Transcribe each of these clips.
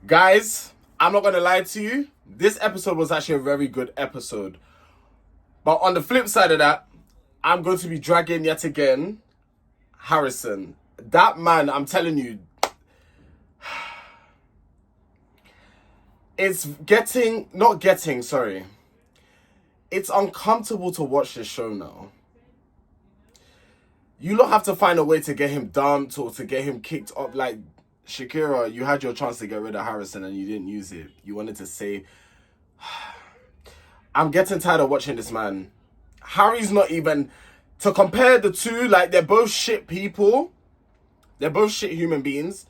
Guys, I'm not going to lie to you. This episode was actually a very good episode. But on the flip side of that, I'm going to be dragging yet again Harrison. That man, I'm telling you, it's It's uncomfortable to watch this show now. You don't have to find a way to get him dumped or to get him kicked up. Like, Shakira, you had your chance to get rid of Harrison and you didn't use it. You wanted to say... I'm getting tired of watching this man. Harry's not even... To compare the two, like, they're both shit people. They're both shit human beings.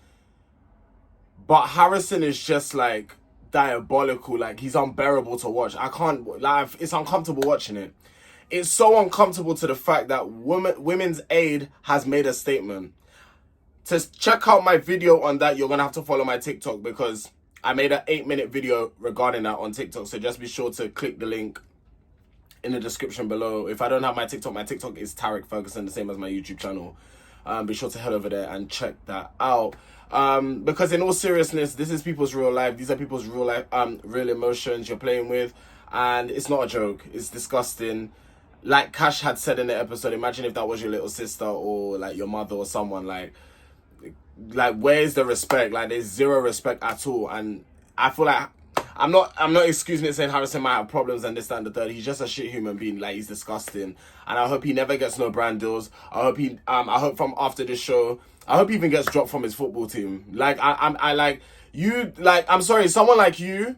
But Harrison is just, like, diabolical. Like, he's unbearable to watch. I can't... Like, it's uncomfortable watching it. It's so uncomfortable to the fact that Women's Aid has made a statement. To check out my video on that, you're going to have to follow my TikTok because I made an 8-minute video regarding that on TikTok. So just be sure to click the link in the description below. If I don't have my TikTok is Tarek Ferguson, the same as my YouTube channel. Be sure to head over there and check that out. Because in all seriousness, this is people's real life. These are people's real life, real emotions you're playing with. And it's not a joke. It's disgusting. Like Cash had said in the episode, imagine if that was your little sister or like your mother or someone. Like where's the respect? Like, there's zero respect at all. And I feel like I'm not excusing it saying Harrison might have problems and this, that, and the third. He's just a shit human being. Like, he's disgusting. And I hope he never gets no brand deals. I hope from after this show, I hope he even gets dropped from his football team. Like, I'm sorry, someone like you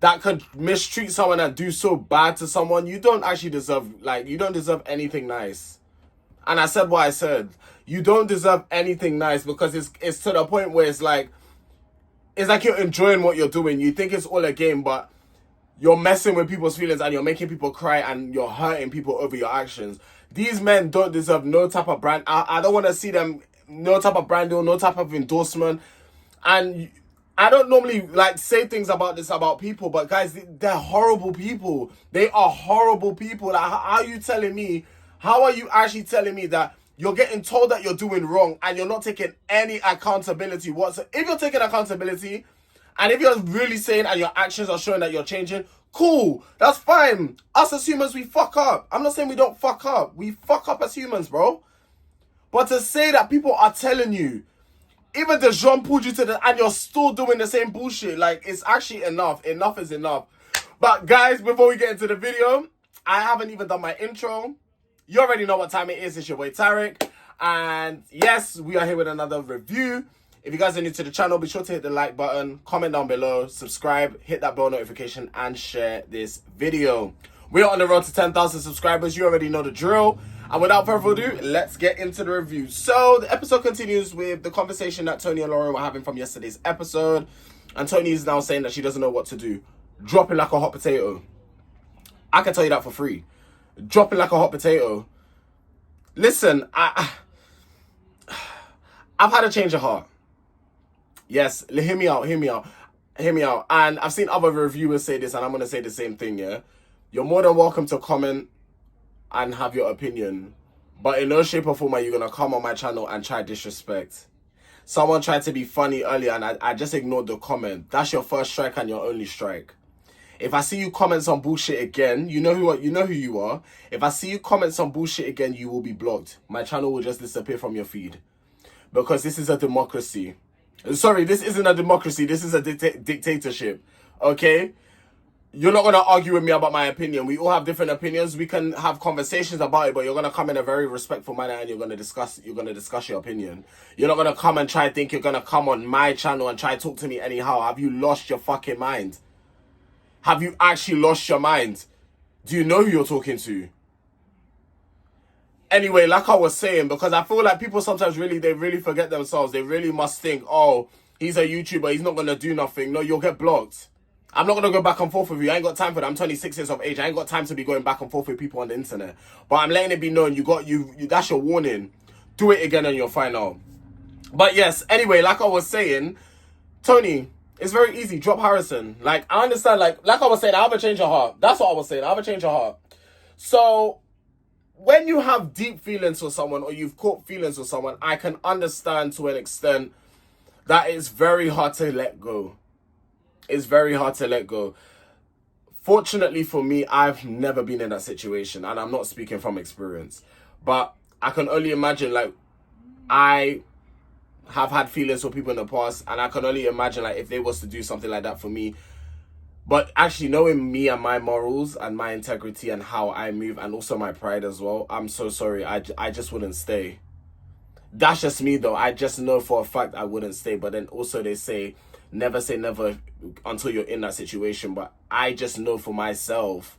that could mistreat someone and do so bad to someone, you don't actually deserve, like, you don't deserve anything nice. And I said what I said. You don't deserve anything nice because it's to the point where it's like you're enjoying what you're doing. You think it's all a game, but you're messing with people's feelings and you're making people cry and you're hurting people over your actions. These men don't deserve no type of brand. I don't want to see them, no type of brand deal, no type of endorsement. And I don't normally like say things about this about people, but guys, they're horrible people. They are horrible people. Like, how are you telling me? How are you actually telling me that you're getting told that you're doing wrong and you're not taking any accountability whatsoever? If you're taking accountability and if you're really saying and your actions are showing that you're changing, cool, that's fine. Us as humans, we fuck up. I'm not saying we don't fuck up. We fuck up as humans, bro. But to say that people are telling you, even the Jean pulled you to the, and you're still doing the same bullshit, like, it's actually enough. Enough is enough. But guys, before we get into the video, I haven't even done my intro. You already know what time it is. It's your boy Tarek. And yes, we are here with another review. If you guys are new to the channel, be sure to hit the like button, comment down below, subscribe, hit that bell notification, and share this video. We are on the road to 10,000 subscribers. You already know the drill. And without further ado, let's get into the review. So the episode continues with the conversation that Tony and Lauren were having from yesterday's episode. And Tony is now saying that she doesn't know what to do. Dropping like a hot potato. I can tell you that for free. Dropping like a hot potato. Listen, I've had a change of heart. Yes, hear me out. And I've seen other reviewers say this, and I'm going to say the same thing, yeah? You're more than welcome to comment and have your opinion. But in no shape or form are you going to come on my channel and try disrespect. Someone tried to be funny earlier, and I just ignored the comment. That's your first strike and your only strike. If I see you comment some bullshit again, you know who you are. If I see you comment some bullshit again, you will be blocked. My channel will just disappear from your feed. Because this is a democracy. Sorry, this isn't a democracy. This is a dictatorship. Okay? You're not going to argue with me about my opinion. We all have different opinions. We can have conversations about it, but you're going to come in a very respectful manner and you're going to discuss your opinion. You're not going to come and try to think you're going to come on my channel and try to talk to me anyhow. Have you lost your fucking mind? Have you actually lost your mind? Do you know who you're talking to? Anyway, like I was saying, because I feel like people sometimes they really forget themselves. They really must think, oh, he's a YouTuber, he's not going to do nothing. No, you'll get blocked. I'm not going to go back and forth with you. I ain't got time for that. I'm 26 years of age. I ain't got time to be going back and forth with people on the internet. But I'm letting it be known, that's your warning. Do it again and you'll find out. But yes, anyway, like I was saying, Tony, it's very easy. Drop Harrison. Like, I understand, like I was saying, I have a change of heart. That's what I was saying. I have a change of heart. So, when you have deep feelings for someone or you've caught feelings for someone, I can understand to an extent that is very hard to let go. It's very hard to let go. Fortunately for me, I've never been in that situation, and I'm not speaking from experience. But I can only imagine, like, I have had feelings for people in the past, and I can only imagine, like, if they was to do something like that for me. But actually, knowing me and my morals and my integrity and how I move, and also my pride as well, I'm so sorry. I just wouldn't stay. That's just me, though. I just know for a fact I wouldn't stay. But then also they say never until you're in that situation. But I just know for myself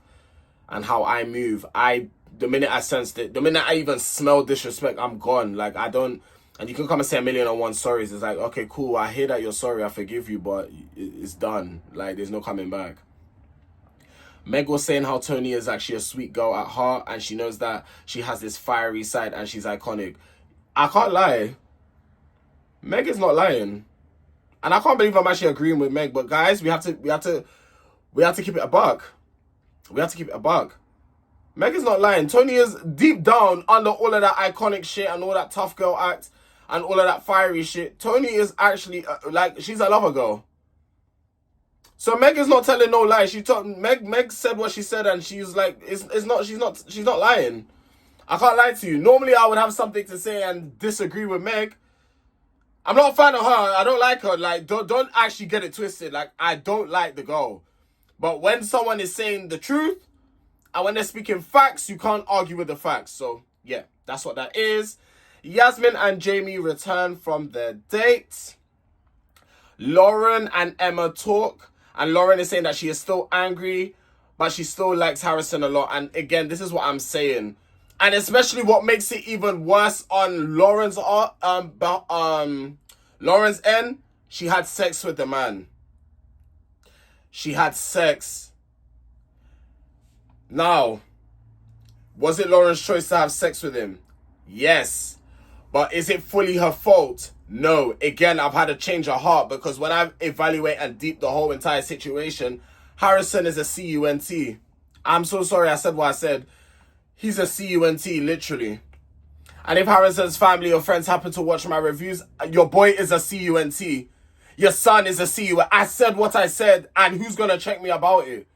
and how I move. The minute I sensed it, the minute I even smell disrespect, I'm gone. Like, I don't. And you can come and say 1,000,001 sorries. It's like, okay, cool. I hear that you're sorry. I forgive you, but it's done. Like, there's no coming back. Meg was saying how Tony is actually a sweet girl at heart, and she knows that she has this fiery side and she's iconic. I can't lie. Meg is not lying. And I can't believe I'm actually agreeing with Meg, but guys, we have to keep it a buck. We have to keep it a buck. Meg is not lying. Tony is deep down under all of that iconic shit and all that tough girl act and all of that fiery shit. Tony is actually like, she's a lover girl. So Meg is not telling no lie. Meg said what she said, and she's like, she's not lying. I can't lie to you. Normally I would have something to say and disagree with Meg. I'm not a fan of her. I don't like her. Like, don't actually get it twisted. Like, I don't like the girl. But when someone is saying the truth, and when they're speaking facts, you can't argue with the facts. So, yeah, that's what that is. Yasmin and Jamie return from their date. Lauren and Emma talk. And Lauren is saying that she is still angry, but she still likes Harrison a lot. And again, this is what I'm saying. And especially what makes it even worse on Lauren's end, she had sex with the man. She had sex. Now, was it Lauren's choice to have sex with him? Yes. But is it fully her fault? No. Again, I've had to change of heart, because when I evaluate and deep the whole entire situation, Harrison is a CUNT. I'm so sorry I said what I said. He's a CUNT, literally. And if Harrison's family or friends happen to watch my reviews, your boy is a CUNT. Your son is a CUNT. I said what I said, and who's going to check me about it?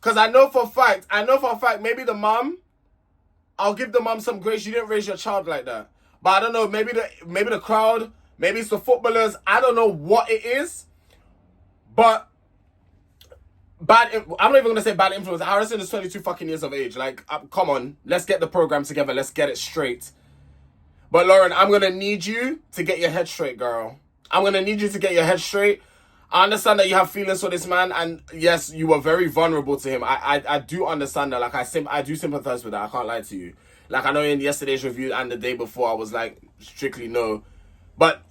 Because I know for a fact, maybe the mom, I'll give the mom some grace. You didn't raise your child like that. But I don't know, maybe the crowd, maybe it's the footballers. I don't know what it is. But I'm not even going to say bad influence. Harrison is 22 fucking years of age. Like, come on. Let's get the program together. Let's get it straight. But Lauren, I'm going to need you to get your head straight, girl. I'm going to need you to get your head straight. I understand that you have feelings for this man. And yes, you were very vulnerable to him. I do understand that. Like, I do sympathize with that. I can't lie to you. Like, I know in yesterday's review and the day before, I was like, strictly no. But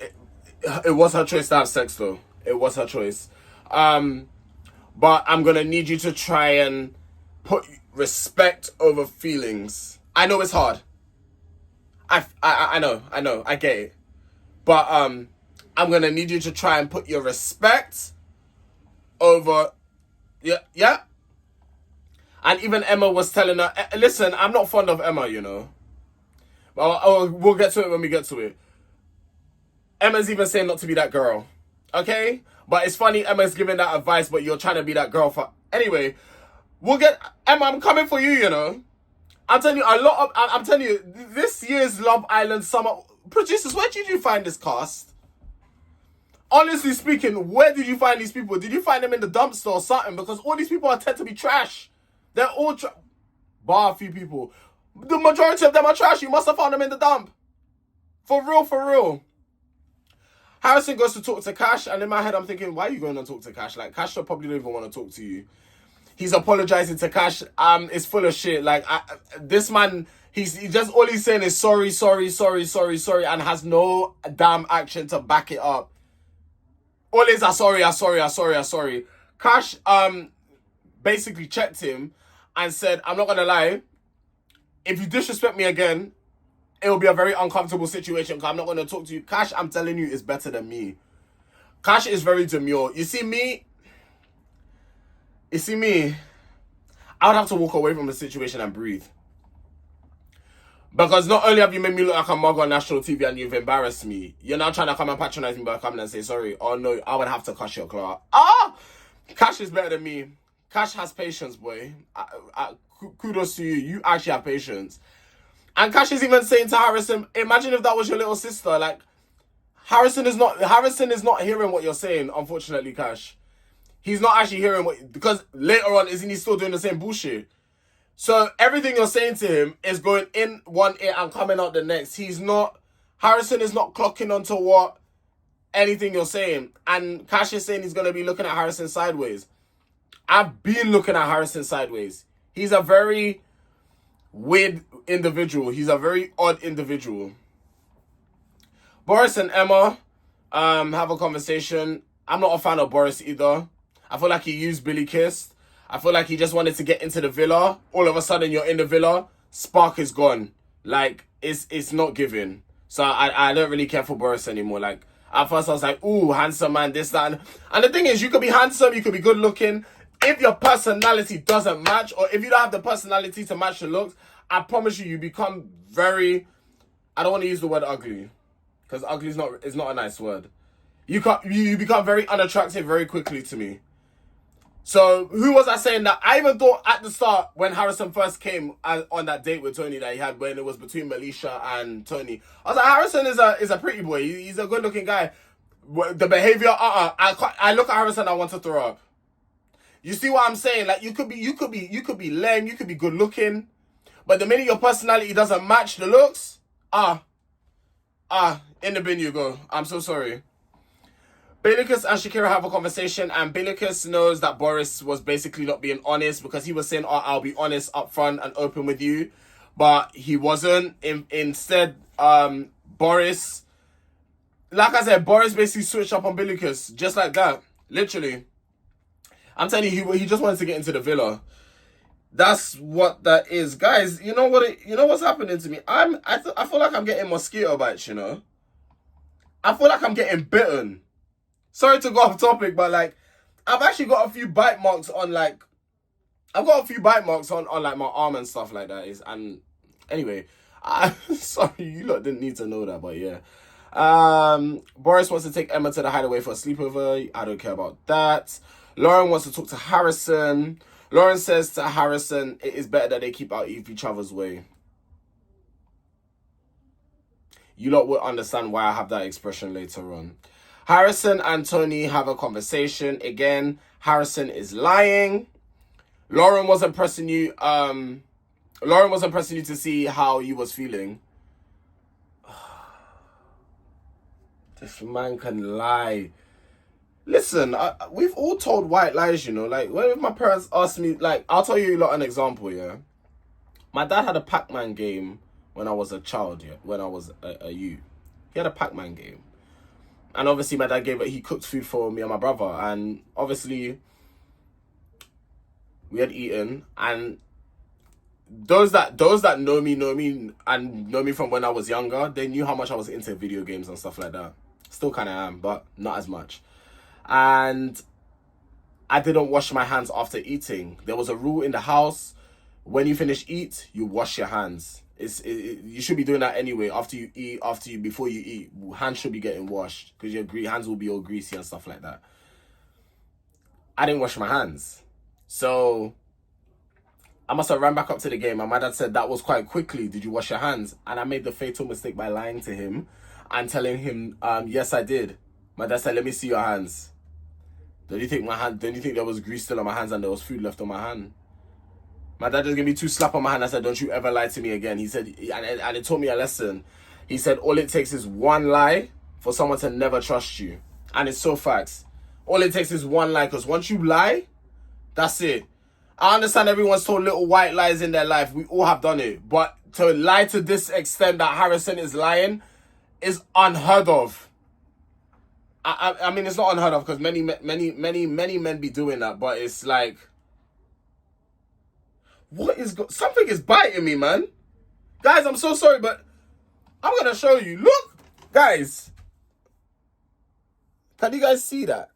it was her choice to have sex, though. It was her choice. But I'm going to need you to try and put respect over feelings. I know it's hard. I know. I get it. But I'm going to need you to try and put your respect over... Yeah. And even Emma was telling her, listen, I'm not fond of Emma, you know. Well, we'll get to it when we get to it. Emma's even saying not to be that girl. Okay? But it's funny, Emma's giving that advice, but you're trying to be that girl for... Anyway, we'll get... Emma, I'm coming for you, you know. I'm telling you, I'm telling you, this year's Love Island summer... Producers, where did you find this cast? Honestly speaking, where did you find these people? Did you find them in the dumpster or something? Because all these people are tend to be trash. They're all bar a few people. The majority of them are trash. You must have found them in the dump. For real. Harrison goes to talk to Cash, and in my head I'm thinking, why are you going to talk to Cash? Like, Cash probably don't even want to talk to you. He's apologizing to Cash. It's full of shit. Like, this man, he just, all he's saying is sorry, and has no damn action to back it up. All is sorry. Cash, basically checked him and said, I'm not gonna lie, if you disrespect me again, it will be a very uncomfortable situation because I'm not gonna talk to you. Cash, I'm telling you, is better than me. Cash is very demure. You see me, I would have to walk away from the situation and breathe. Because not only have you made me look like a mug on national TV and you've embarrassed me, you're now trying to come and patronize me by coming and say sorry. Oh no, I would have to cuss your claw. Ah! Cash is better than me. Cash has patience, boy. Kudos to you. You actually have patience. And Cash is even saying to Harrison, imagine if that was your little sister. Like, Harrison is not hearing what you're saying, unfortunately, Cash. He's not actually hearing because later on, isn't he still doing the same bullshit? So everything you're saying to him is going in one ear and coming out the next. Harrison is not clocking onto what anything you're saying. And Cash is saying he's going to be looking at Harrison sideways. I've been looking at Harrison sideways. He's a very weird individual. He's a very odd individual. Boris and Emma have a conversation. I'm not a fan of Boris either. I feel like he used Billy Kiss. I feel like he just wanted to get into the villa. All of a sudden, you're in the villa. Spark is gone. Like, it's not giving. So I don't really care for Boris anymore. Like, at first I was like, ooh, handsome man, this, that. And the thing is, you could be handsome, you could be good looking. If your personality doesn't match, or if you don't have the personality to match the looks, I promise you, you become very... I don't want to use the word ugly. Because ugly is not a nice word. You become very unattractive very quickly to me. So, who was I saying that? I even thought at the start, when Harrison first came on that date with Tony that he had, when it was between Melisha and Tony, I was like, Harrison is a pretty boy. He's a good-looking guy. The behavior, I look at Harrison, I want to throw up. You see what I'm saying? Like, you could be lame, you could be good-looking, but the minute your personality doesn't match the looks, in the bin you go. I'm so sorry. Bailicus and Shakira have a conversation, and Bailicus knows that Boris was basically not being honest because he was saying, I'll be honest up front and open with you. But he wasn't. Instead, Boris, like I said, Boris basically switched up on Bailicus just like that. Literally. I'm telling you, he just wanted to get into the villa. That's what that is. Guys, you know what's happening to me? I feel like I'm getting mosquito bites, you know? I feel like I'm getting bitten. Sorry to go off topic, but like, I've actually got a few bite marks on like, my arm and stuff like that. And anyway, sorry, you lot didn't need to know that, but yeah. Boris wants to take Emma to the hideaway for a sleepover. I don't care about that. Lauren wants to talk to Harrison. Lauren says to Harrison, it is better that they keep out of each other's way. You lot will understand why I have that expression later on. Harrison and Tony have a conversation. Again, Harrison is lying. Lauren wasn't pressing you to see how you was feeling. This man can lie. Listen, we've all told white lies, you know. Like, when my parents asked me, like, I'll tell you lot an example, yeah. My dad had a Pac-Man game when I was a child, yeah, when I was a youth. He had a Pac-Man game. And obviously my dad he cooked food for me and my brother. And obviously we had eaten. And those that know me and know me from when I was younger, they knew how much I was into video games and stuff like that. Still kind of am, but not as much. And I didn't wash my hands after eating. There was a rule in the house. When you finish eat, you wash your hands. You should be doing that anyway. Before you eat, hands should be getting washed because your hands will be all greasy and stuff like that. I didn't wash my hands, so I must have ran back up to the game. And my dad said that was quite quickly. Did you wash your hands? And I made the fatal mistake by lying to him and telling him, yes, I did. My dad said, let me see your hands. Don't you think there was grease still on my hands and there was food left on my hand? My dad just gave me 2 slaps on my hand and said, don't you ever lie to me again. He said, and it taught me a lesson. He said, all it takes is one lie for someone to never trust you. And it's so facts. All it takes is one lie, because once you lie, that's it. I understand everyone's told little white lies in their life. We all have done it. But to lie to this extent that Harrison is lying is unheard of. I mean, it's not unheard of because many men be doing that. But it's like, something is biting me, man. Guys, I'm so sorry, but I'm going to show you. Look, guys. Can you guys see that?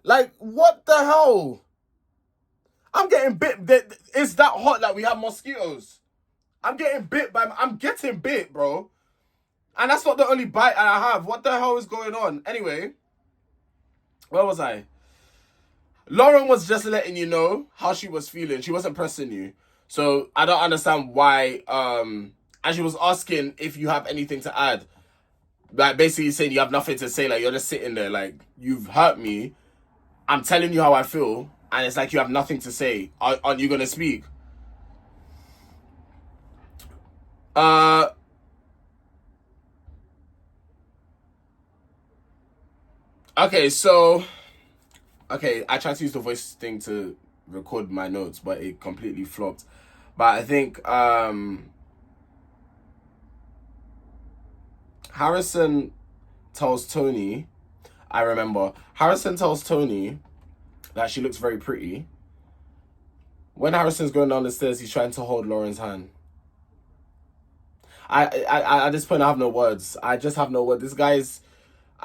Like, what the hell? I'm getting bit. It's that hot that we have mosquitoes. I'm getting bit, bro. And that's not the only bite I have. What the hell is going on? Anyway, where was I? Lauren was just letting you know how she was feeling. She wasn't pressing you. So I don't understand why, and she was asking if you have anything to add. Like, basically saying you have nothing to say. Like, you're just sitting there. Like, you've hurt me. I'm telling you how I feel. And it's like you have nothing to say. Aren't you going to speak? Okay, so... Okay, I tried to use the voice thing to record my notes, but it completely flopped. But I think Harrison tells Tony, Harrison tells Tony that she looks very pretty. When Harrison's going down the stairs, he's trying to hold Lauren's hand. I at this point, I have no words. I just have no words. This guy's...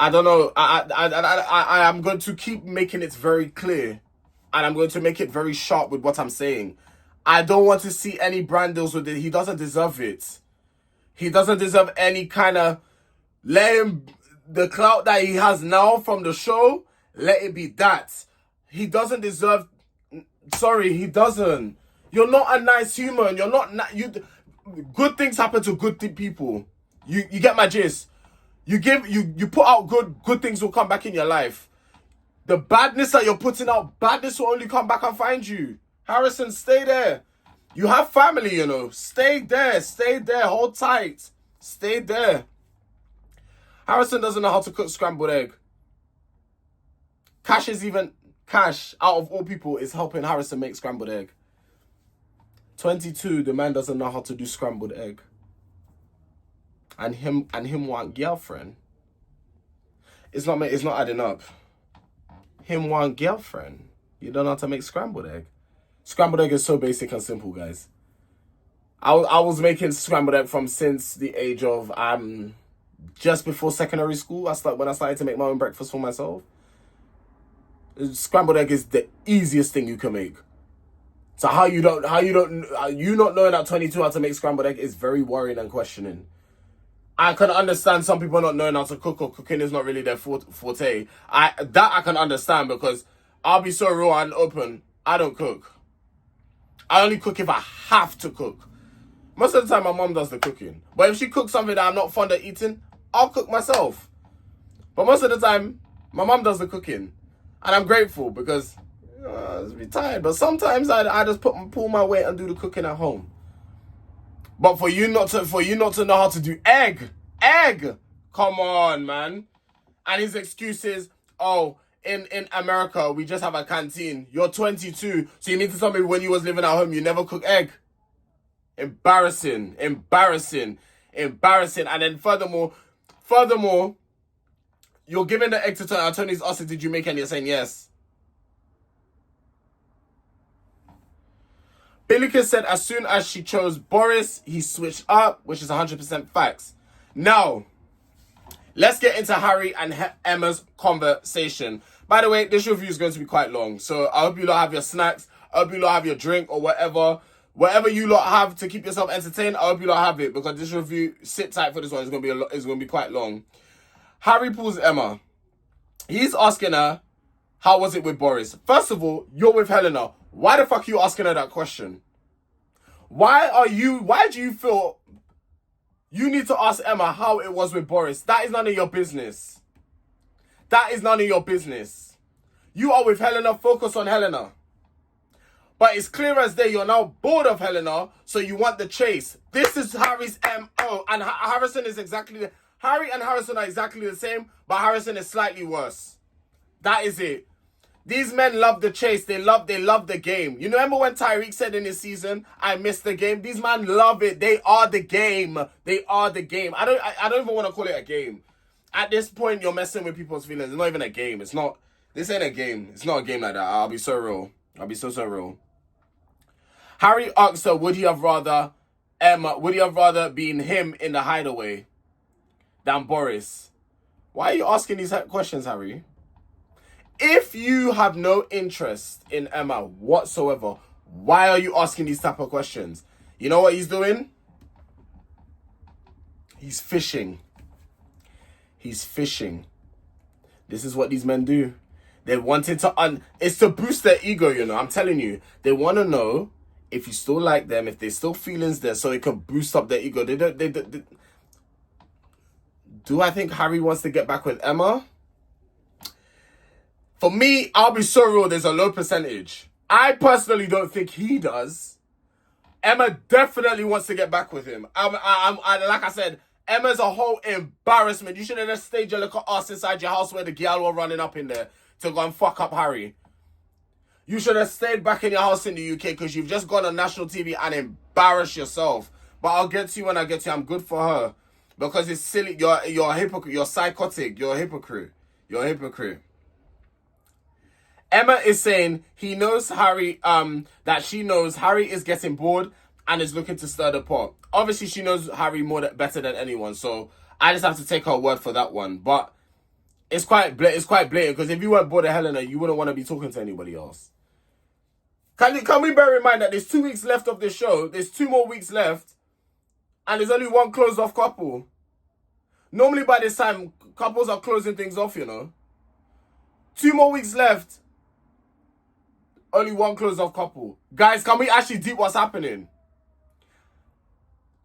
I don't know. I am going to keep making it very clear. And I'm going to make it very sharp with what I'm saying. I don't want to see any brand deals with it. He doesn't deserve it. He doesn't deserve any kind of... Let him... The clout that he has now from the show, let it be that. He doesn't deserve... Sorry, he doesn't. You're not a nice human. You're not... Good things happen to good people. You get my gist? You put out good things will come back in your life. The badness that you're putting out, badness will only come back and find you. Harrison, stay there. You have family, you know. Stay there. Hold tight. Stay there. Harrison doesn't know how to cook scrambled egg. Cash, out of all people, is helping Harrison make scrambled egg. 22, the man doesn't know how to do scrambled egg. And him want girlfriend. It's not adding up. Him want girlfriend. You don't know how to make scrambled egg. Scrambled egg is so basic and simple, guys. I was making scrambled egg from since the age of just before secondary school. When I started to make my own breakfast for myself. Scrambled egg is the easiest thing you can make. So how you not knowing at 22 how to make scrambled egg is very worrying and questioning. I can understand some people not knowing how to cook, or cooking is not really their forte. I can understand, because I'll be so raw and open. I don't cook. I only cook if I have to cook. Most of the time, my mom does the cooking. But if she cooks something that I'm not fond of eating, I'll cook myself. But most of the time, my mom does the cooking. And I'm grateful, because I be tired. But sometimes I just pull my weight and do the cooking at home. But for you not to know how to do egg, come on, man. And his excuse is, oh, in America, we just have a canteen. You're 22, so you mean to tell me when you was living at home, you never cook egg? Embarrassing. And then furthermore, you're giving the egg to Tony. Tony's asking, did you make any? You're saying yes. Billiken said as soon as she chose Boris, he switched up, which is 100% facts. Now, let's get into Harry and Emma's conversation. By the way, this review is going to be quite long, so I hope you lot have your snacks. I hope you lot have your drink or whatever. Whatever you lot have to keep yourself entertained, I hope you lot have it, because this review, sit tight for this one, it's going to be quite long. Harry pulls Emma. He's asking her, how was it with Boris? First of all, you're with Helena. Why the fuck are you asking her that question? Why do you feel you need to ask Emma how it was with Boris? That is none of your business. You are with Helena, focus on Helena. But it's clear as day, you're now bored of Helena, so you want the chase. This is Harry's MO, and Harry and Harrison are exactly the same, but Harrison is slightly worse. That is it. These men love the chase. They love the game. You remember when Tyreek said in his season, I missed the game? These men love it. They are the game. I don't even want to call it a game. At this point, you're messing with people's feelings. It's not even a game. This ain't a game. It's not a game like that. I'll be so real. I'll be so real. Harry asked her, would he have rather been him in the hideaway than Boris? Why are you asking these questions, Harry? If you have no interest in Emma whatsoever, why are you asking these type of questions? You know what he's doing? He's fishing. He's fishing. This is what these men do. They wanted to it's to boost their ego, you know. I'm telling you. They want to know if you still like them, if there's still feelings there, so it can boost up their ego. Do I think Harry wants to get back with Emma? For me, I'll be so real, there's a low percentage. I personally don't think he does. Emma definitely wants to get back with him. Like I said, Emma's a whole embarrassment. You should have just stayed your little ass inside your house where the girl were running up in there to go and fuck up Harry. You should have stayed back in your house in the UK because you've just gone on national TV and embarrassed yourself. But I'll get to you when I get to you. I'm good for her. Because it's silly. You're a hypocrite. You're psychotic. You're a hypocrite. You're a hypocrite. Emma is saying he knows Harry, that she knows Harry is getting bored and is looking to stir the pot. Obviously, she knows Harry better than anyone, so I just have to take her word for that one. But it's quite blatant, because if you weren't bored of Helena, you wouldn't want to be talking to anybody else. Can we bear in mind that there's 2 weeks left of this show, there's 2 more weeks left, and there's only one closed-off couple. Normally by this time, couples are closing things off, you know. 2 more weeks left. Only one closed-off couple. Guys, can we actually deep what's happening?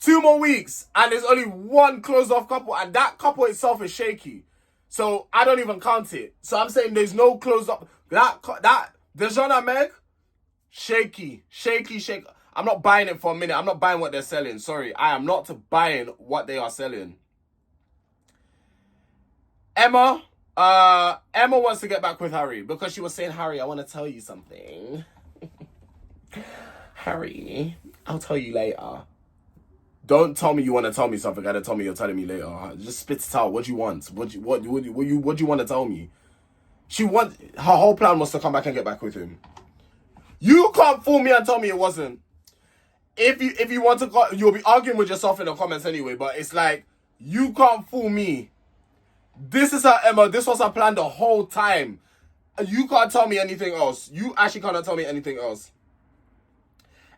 2 more weeks, and there's only one closed-off couple, and that couple itself is shaky. So I don't even count it. So I'm saying there's no closed-up. That Dejan and Meg, shaky. I'm not buying it for a minute. I'm not buying what they're selling. Sorry, I am not buying what they are selling. Emma wants to get back with Harry because she was saying, Harry, I want to tell you something. Harry, I'll tell you later. Don't tell me you want to tell me something and then tell me you're telling me later. Just spit it out. What do you want? What do you want to tell me? Her whole plan was to come back and get back with him. You can't fool me and tell me it wasn't. If you want to go, you'll be arguing with yourself in the comments anyway, but it's like, you can't fool me. This is her Emma. This was her plan the whole time. You can't tell me anything else. You actually cannot tell me anything else.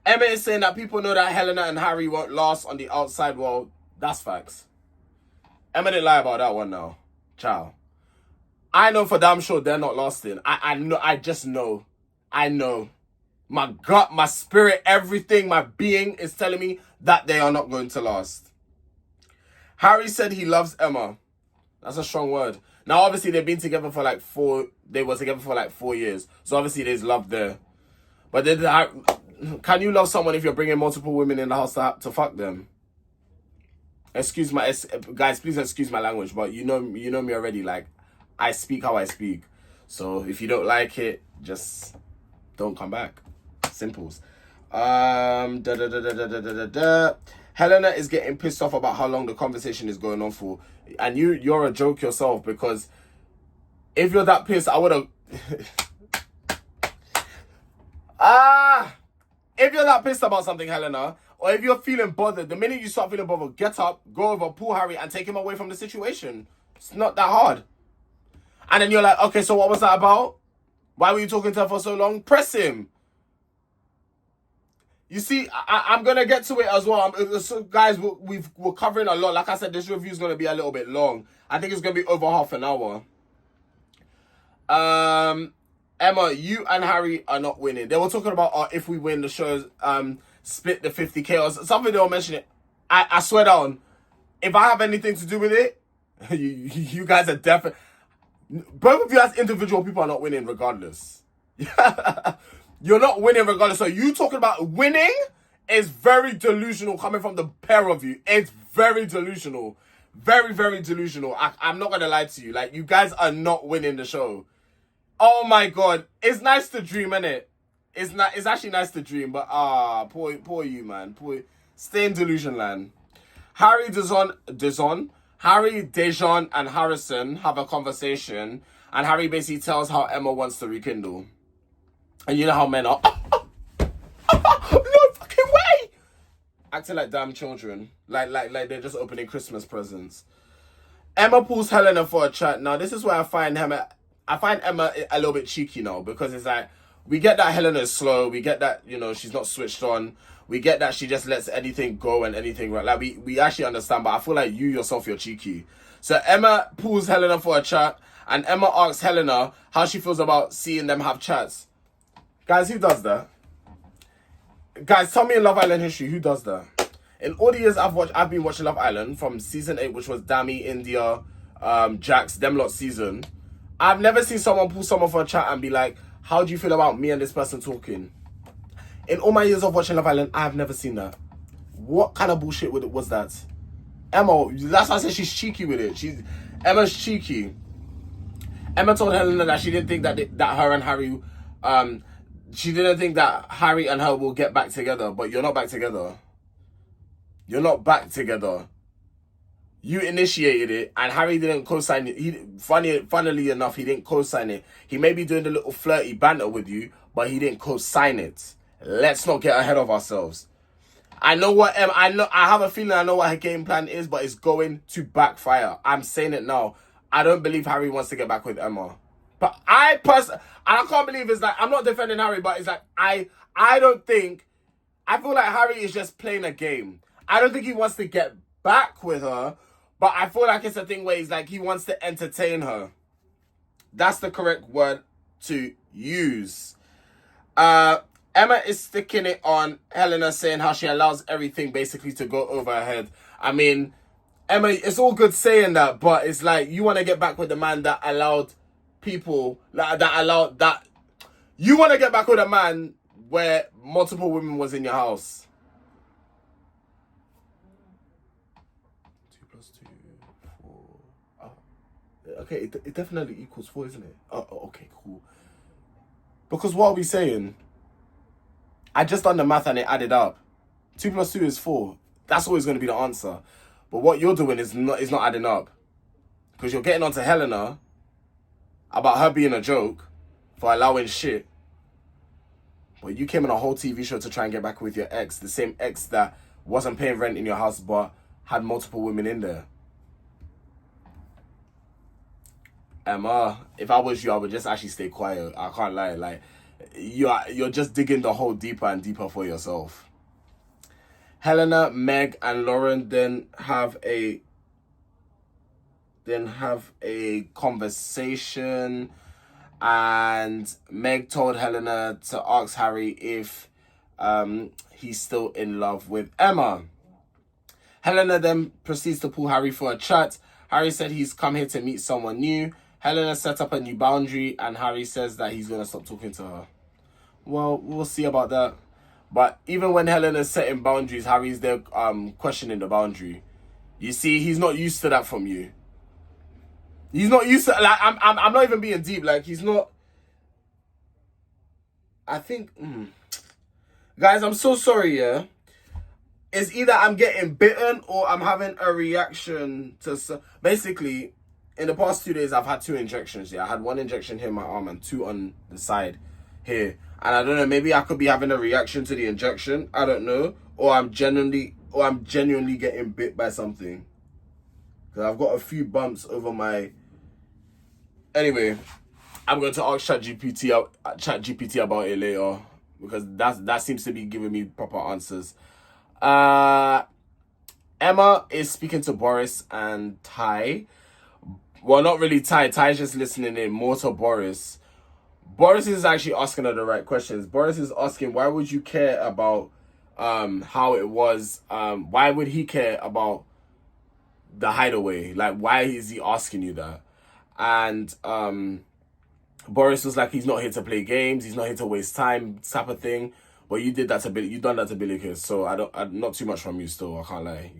Emma is saying that people know that Helena and Harry won't last on the outside world. That's facts. Emma didn't lie about that one now. Ciao. I know for damn sure they're not lasting. I know. I just know. I know. My gut, my spirit, everything, my being is telling me that they are not going to last. Harry said he loves Emma. That's a strong word. Now, obviously, they've been together for like 4 years. So, obviously, there's love there. But can you love someone if you're bringing multiple women in the house to fuck them? Guys, please excuse my language. But you know me already. Like, I speak how I speak. So, if you don't like it, just don't come back. Simples. Helena is getting pissed off about how long the conversation is going on for. And you're a joke yourself, because if you're that pissed, I would have... If you're that pissed about something, Helena, or if you're feeling bothered, the minute you start feeling bothered, get up, go over, pull Harry, and take him away from the situation. It's not that hard. And then you're like, okay, so what was that about? Why were you talking to her for so long? Press him. You see, I'm going to get to it as well. So guys, we're covering a lot. Like I said, this review is going to be a little bit long. I think it's going to be over half an hour. Emma, you and Harry are not winning. They were talking about if we win the show, split the 50k or something. They were mentioning it. I swear down, if I have anything to do with it, you guys are definitely... Both of you as individual people are not winning regardless. You're not winning regardless. So you talking about winning is very delusional coming from the pair of you. It's very delusional. Very, very delusional. I'm not going to lie to you. Like, you guys are not winning the show. Oh my God. It's nice to dream, innit? It's actually nice to dream, but poor you, man. Stay in delusion land. Harry, Dejan, and Harrison have a conversation, and Harry basically tells how Emma wants to rekindle. And you know how men are. No fucking way! Acting like damn children. Like they're just opening Christmas presents. Emma pulls Helena for a chat. Now, this is where I find Emma a little bit cheeky now, because it's like, we get that Helena is slow. We get that, you know, she's not switched on. We get that she just lets anything go and anything right. Like we actually understand, but I feel like you yourself, you're cheeky. So Emma pulls Helena for a chat, and Emma asks Helena how she feels about seeing them have chats. Guys, who does that? Guys, tell me in Love Island history, who does that? In all the years I've been watching Love Island, from season 8, which was Dami, India, Jax, them lot season, I've never seen someone pull someone for a chat and be like, how do you feel about me and this person talking? In all my years of watching Love Island, I've never seen that. What kind of bullshit was that? Emma, that's why I said she's cheeky with it. Emma's cheeky. Emma told Helena that she didn't think that her and Harry, she didn't think that Harry and her will get back together. But you're not back together. You're not back together. You initiated it, and Harry didn't co-sign it. Funnily enough, he didn't co-sign it. He may be doing the little flirty banter with you, but he didn't co-sign it. Let's not get ahead of ourselves. I have a feeling I know what her game plan is, but it's going to backfire. I'm saying it now. I don't believe Harry wants to get back with Emma. But I can't believe it's like, I'm not defending Harry, but it's like, I feel like Harry is just playing a game. I don't think he wants to get back with her, but I feel like it's a thing where he's like, he wants to entertain her. That's the correct word to use. Emma is sticking it on Helena, saying how she allows everything basically to go over her head. I mean, Emma, it's all good saying that, but it's like, you want to get back with the man that allowed people, you want to get back with a man where multiple women was in your house. 2 plus 2, 4. Oh. Okay, it definitely equals 4, isn't it? Oh, okay, cool. Because what are we saying? I just done the math and it added up. 2 plus 2 is 4. That's always going to be the answer. But what you're doing is not adding up. Because you're getting onto Helena about her being a joke for allowing shit. But you came on a whole TV show to try and get back with your ex. The same ex that wasn't paying rent in your house but had multiple women in there. Emma, if I was you, I would just actually stay quiet. I can't lie. Like, you're just digging the hole deeper and deeper for yourself. Helena, Meg, and Lauren then have a conversation, and Meg told Helena to ask Harry if he's still in love with Emma. Helena then proceeds to pull Harry for a chat. Harry said he's come here to meet someone new. Helena set up a new boundary, and Harry says that he's going to stop talking to her. Well, we'll see about that. But even when Helena's setting boundaries, Harry's there questioning the boundary. You see, he's not used to that from you. He's not used to, like, I'm not even being deep. Like, he's not, I think, guys, I'm so sorry, yeah. It's either I'm getting bitten or I'm having a reaction to, basically, in the past 2 days, I've had 2 injections. Yeah, I had 1 injection here in my arm and 2 on the side here. And I don't know, maybe I could be having a reaction to the injection. I don't know. Or I'm genuinely getting bit by something. Because I've got a few bumps over my... Anyway, I'm going to ask ChatGPT about it later. Because that seems to be giving me proper answers. Emma is speaking to Boris and Ty. Well, not really Ty. Ty's just listening in, more to Boris. Boris is actually asking her the right questions. Boris is asking, why would you care about how it was? Why would he care about the hideaway? Like, why is he asking you that? And Boris was like, he's not here to play games. He's not here to waste time, type of thing. But you did that to Billy. You done that to Billy Kiss. So I'm not too much from you still. I can't lie.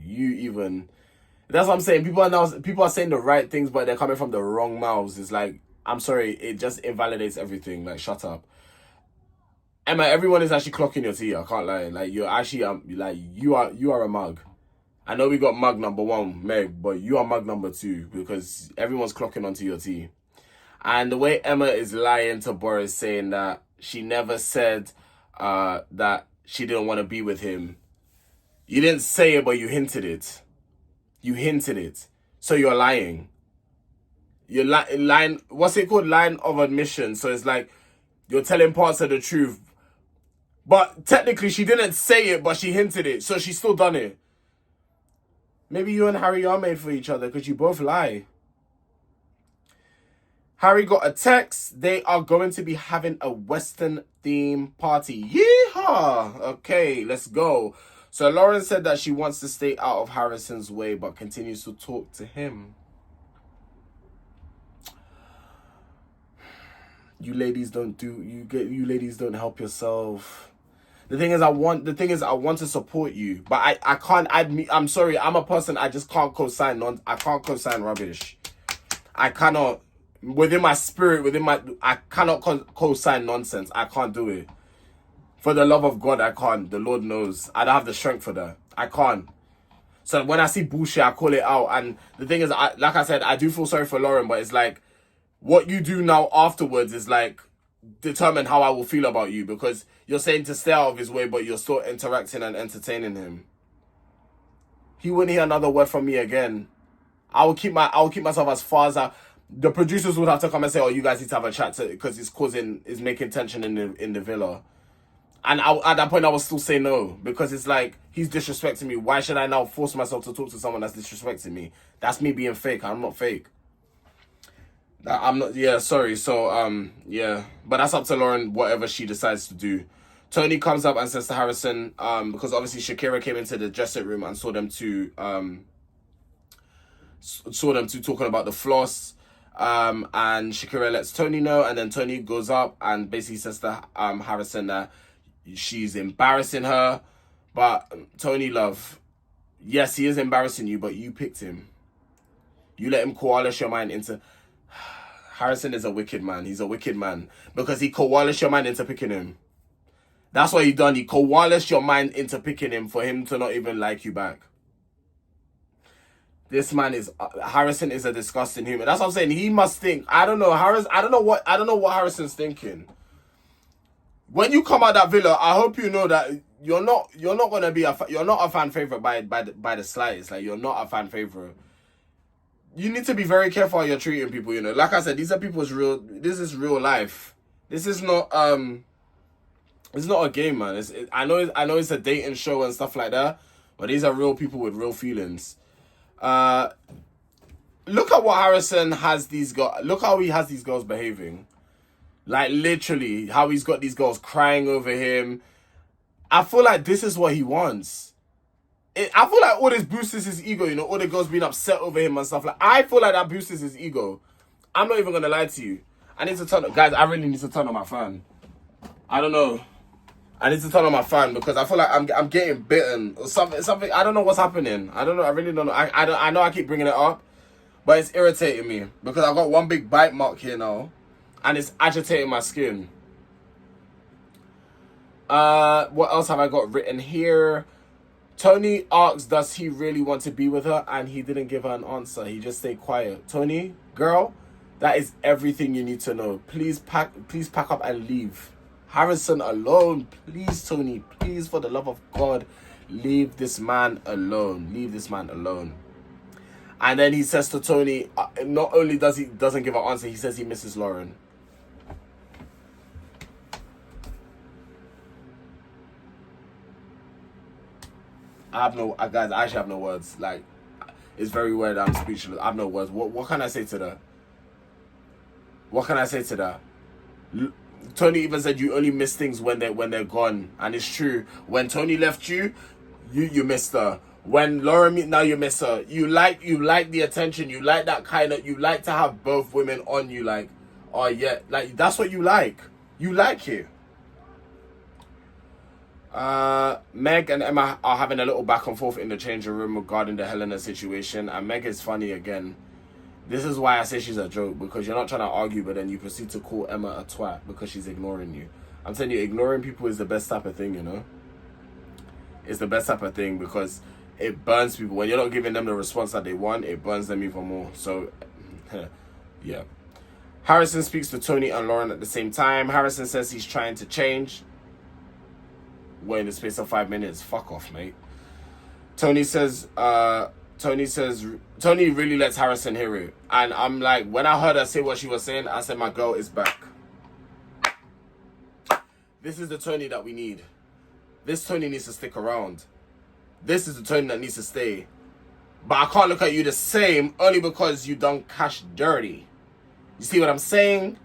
That's what I'm saying. People are saying the right things, but they're coming from the wrong mouths. It's like, I'm sorry, it just invalidates everything. Like, shut up. Emma, everyone is actually clocking your tea. I can't lie. Like, you're actually, you are a mug. I know we got mug number 1, Meg, but you are mug number 2 because everyone's clocking onto your tea. And the way Emma is lying to Boris, saying that she never said that she didn't want to be with him. You didn't say it, but you hinted it. You hinted it. So you're lying. You're lying. What's it called? Line of admission. So it's like, You're telling parts of the truth. But technically, she didn't say it, but she hinted it. So she's still done it. Maybe you and Harry are made for each other because you both lie. Harry got a text. They are going to be having a Western theme party. Yeehaw! Okay, let's go. So Lauren said that she wants to stay out of Harrison's way, but continues to talk to him. You ladies don't help yourself. The thing is, I want to support you, but I can't. I'm sorry. I'm a person. I just can't co-sign I can't co-sign rubbish. I cannot. Within my spirit, I cannot co-sign nonsense. I can't do it. For the love of God, I can't. The Lord knows. I don't have the strength for that. I can't. So when I see bullshit, I call it out. And the thing is, like I said, I do feel sorry for Lauren, but it's like, what you do now afterwards is like, determine how I will feel about you, because you're saying to stay out of his way, but you're still interacting and entertaining him. He wouldn't hear another word from me again. I will keep myself as far as the producers would have to come and say, "Oh, you guys need to have a chat," because it's making tension in the villa. And at that point, I would still say no, because it's like, he's disrespecting me. Why should I now force myself to talk to someone that's disrespecting me? That's me being fake. I'm not fake. I'm not, yeah, sorry. So, yeah. But that's up to Lauren, whatever she decides to do. Tony comes up and says to Harrison, because obviously Shakira came into the dressing room and saw them two talking about the floss. And Shakira lets Tony know, and then Tony goes up and basically says to Harrison that she's embarrassing her. But Tony, love, yes, he is embarrassing you, but you picked him. You let him coalesce your mind into... Harrison is a wicked man. He's a wicked man because he coalesced your mind into picking him. That's what he done. He coalesced your mind into picking him for him to not even like you back. This man is... Harrison is a disgusting human. That's what I'm saying. He must think... I don't know what Harrison's thinking. When you come out that villa, I hope you know that you're not gonna be you're not a fan favorite by the slightest. Like, you're not a fan favorite. You need to be very careful how you're treating people, you know. Like I said, these are people's this is real life. This is not it's not a game, man. I know it's a dating show and stuff like that, but these are real people with real feelings. Look at what Harrison has these girls. Look how he has these girls behaving. Like, literally, how he's got these girls crying over him. I feel like this is what he wants. I feel like all this boosts his ego, you know, all the girls being upset over him and stuff. Like, I feel like that boosts his ego. I'm not even going to lie to you. I need to guys, I really need to turn on my fan. I don't know. I need to turn on my fan because I feel like I'm getting bitten or something. I don't know what's happening. I don't know. I really don't know. I know I keep bringing it up, but it's irritating me because I've got one big bite mark here now and it's agitating my skin. What else have I got written here? Tony asks, does he really want to be with her? And he didn't give her an answer. He just stayed quiet. Tony, girl, that is everything you need to know. Please pack up and leave. Harrison alone. Please, Tony, please, for the love of God, leave this man alone. Leave this man alone. And then he says to Tony, not only doesn't give an answer, he says he misses Lauren. Guys, I actually have no words. Like, it's very weird. I'm speechless. I have no words. What can I say to that? What can I say to that? Tony even said you only miss things when they're gone, and it's true. When Tony left you missed her. When Lauren now you miss her. You like the attention. You like that kind of. You like to have both women on you. Like, oh yeah, like that's what you like. You like it. Meg and Emma are having a little back and forth in the changing room regarding the Helena situation, and Meg is funny again. This is why I say she's a joke, because you're not trying to argue, but then you proceed to call Emma a twat because she's ignoring you. I'm telling you, ignoring people is the best type of thing, you know? It's the best type of thing because it burns people. When you're not giving them the response that they want, it burns them even more. So, yeah. Harrison speaks to Tony and Lauren at the same time. Harrison says he's trying to change. We're in the space of 5 minutes. Fuck off, mate. Tony really lets Harrison hear it. And I'm like, when I heard her say what she was saying, I said, my girl is back. This is the Tony that we need. This Tony needs to stick around. This is the Tony that needs to stay. But I can't look at you the same only because you done cash dirty. You see what I'm saying?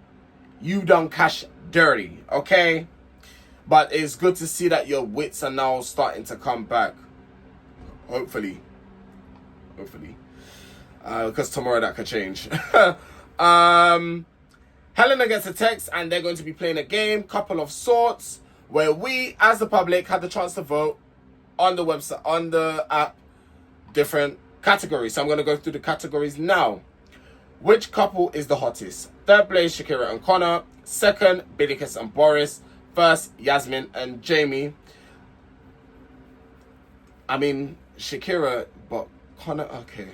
You done cash dirty, okay? But it's good to see that your wits are now starting to come back. Hopefully. Because tomorrow that could change. Helena gets a text and they're going to be playing a game, couple of sorts, where we, as the public, had the chance to vote on the website, on the app, different categories. So I'm going to go through the categories now. Which couple is the hottest? Third place, Shakira and Connor. Second, Billikis and Boris. First, Yasmin and Jamie. I mean, Shakira, but Connor, okay.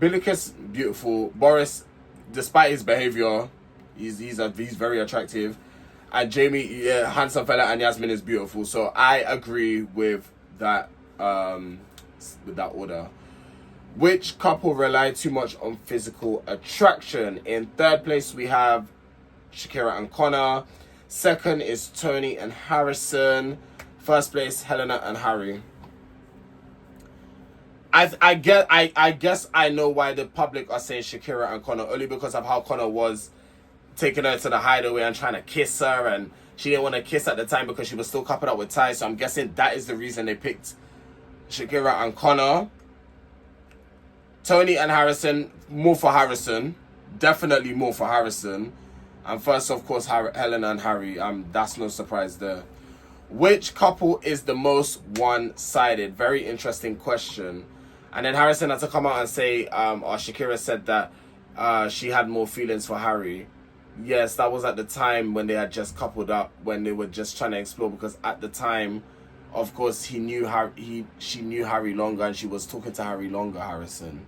Billikis, beautiful. Boris, despite his behavior, he's very attractive. And Jamie, yeah, handsome fella, and Yasmin is beautiful. So I agree with that order. Which couple rely too much on physical attraction? In third place, we have Shakira and Connor. Second is Tony and Harrison. First place, Helena and Harry. I guess I know why the public are saying Shakira and Connor, only because of how Connor was taking her to the hideaway and trying to kiss her, and she didn't want to kiss at the time because she was still coupled up with Ty. So I'm guessing that is the reason they picked Shakira and Connor. Tony and Harrison, more for Harrison. Definitely more for Harrison. And first, of course, Helena and Harry. That's no surprise there. Which couple is the most one-sided? Very interesting question. And then Harrison had to come out and say, or Shakira said that she had more feelings for Harry. Yes, that was at the time when they had just coupled up, when they were just trying to explore, because at the time, of course, she knew Harry longer, and she was talking to Harry longer, Harrison.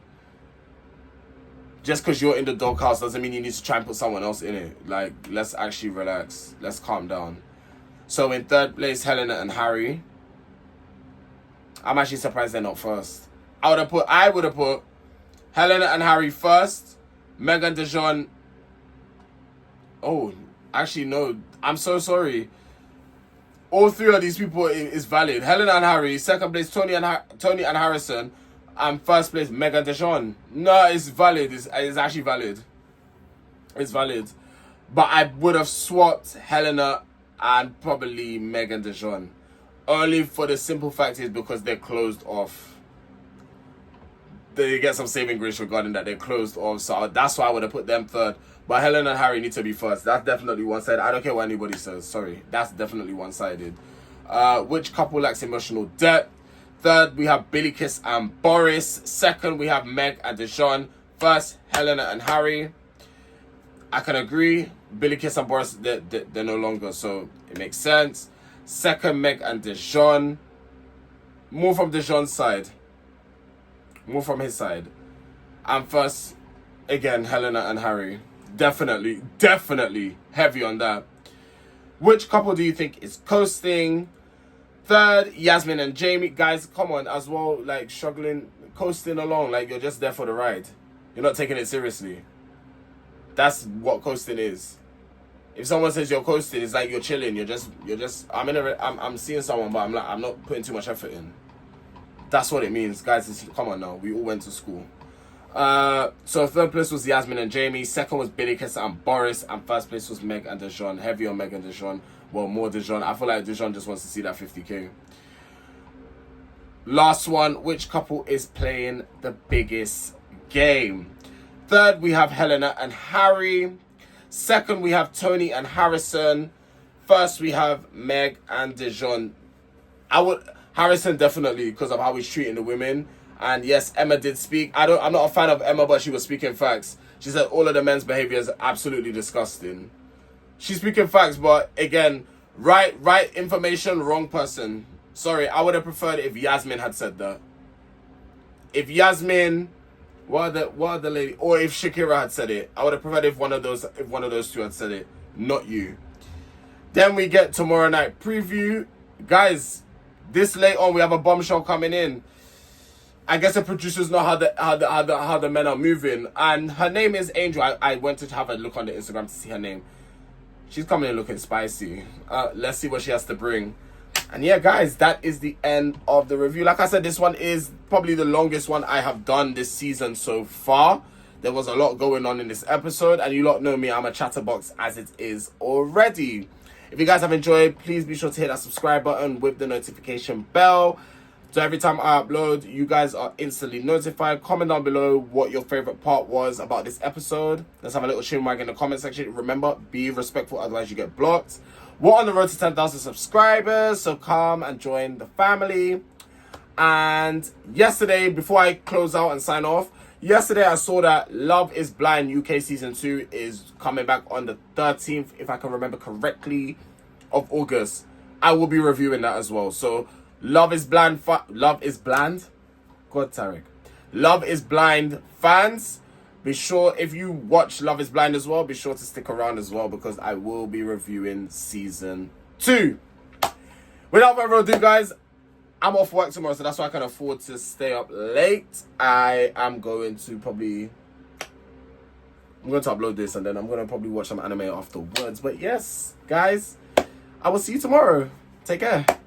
Just because you're in the doghouse doesn't mean you need to try and put someone else in it. Like, let's actually relax. Let's calm down. So in third place, Helena and Harry. I'm actually surprised they're not first. I would have put Helena and Harry first. Megan Dijon. Oh, actually no. I'm so sorry. All three of these people is valid. Helena and Harry. Second place, Tony and Harrison. And first place, Megan Dijon. No, it's valid. It's actually valid. It's valid. But I would have swapped Helena and probably Megan Dijon. Only for the simple fact is because they're closed off. They get some saving grace regarding that they're closed off. So that's why I would have put them third. But Helena and Harry need to be first. That's definitely one-sided. I don't care what anybody says. Sorry. That's definitely one-sided. Which couple lacks emotional depth? Third, we have Billikis and Boris. Second, we have Meg and Dijon. First, Helena and Harry. I can agree. Billikis and Boris, they're no longer, so it makes sense. Second, Meg and Dijon. More from Dijon's side. More from his side. And first, again, Helena and Harry. Definitely heavy on that. Which couple do you think is coasting? Third, Yasmin and Jamie. Guys, come on, as well, like, struggling, coasting along, like, you're just there for the ride. You're not taking it seriously. That's what coasting is. If someone says you're coasting, it's like you're chilling. You're just. I'm seeing someone, but I'm not putting too much effort in. That's what it means, guys. Come on now. We all went to school. So third place was Yasmin and Jamie. Second was Billikis and Boris, and first place was Meg and Dijon. Heavy on Meg and Dijon. Well, more Dijon. I feel like Dijon just wants to see that 50k. Last one. Which couple is playing the biggest game? Third, we have Helena and Harry. Second, we have Tony and Harrison. First, we have Meg and Dijon. Harrison definitely, because of how he's treating the women. And yes, Emma did speak. I'm not a fan of Emma, but she was speaking facts. She said all of the men's behavior is absolutely disgusting. She's speaking facts, but again, right information, wrong person. Sorry, I would have preferred if Yasmin had said that. If Yasmin, what are the lady, or if Shakira had said it, I would have preferred if one of those two had said it, not you. Then we get tomorrow night preview, guys. This late on, we have a bombshell coming in. I guess the producers know how the men are moving, and her name is Angel. I went to have a look on the Instagram to see her name. She's coming in looking spicy. Let's see what she has to bring. And yeah, guys, that is the end of the review. Like I said, this one is probably the longest one I have done this season so far. There was a lot going on in this episode, and you lot know me, I'm a chatterbox as it is already. If you guys have enjoyed, please be sure to hit that subscribe button with the notification bell. So every time I upload, you guys are instantly notified. Comment down below what your favorite part was about this episode. Let's have a little chin wag in the comment section. Remember, be respectful, otherwise you get blocked. We're on the road to 10,000 subscribers, so come and join the family. And yesterday, before I close out and sign off, yesterday I saw that Love is Blind UK Season 2 is coming back on the 13th, if I can remember correctly, of August. I will be reviewing that as well. So, Love is Blind... Love is Blind? God, Tarek. Love is Blind fans, be sure, if you watch Love is Blind as well, be sure to stick around as well, because I will be reviewing Season 2. Without further ado, guys, I'm off work tomorrow, so that's why I can afford to stay up late. I am going to probably... I'm going to upload this, and then I'm going to probably watch some anime afterwards. But yes, guys, I will see you tomorrow. Take care.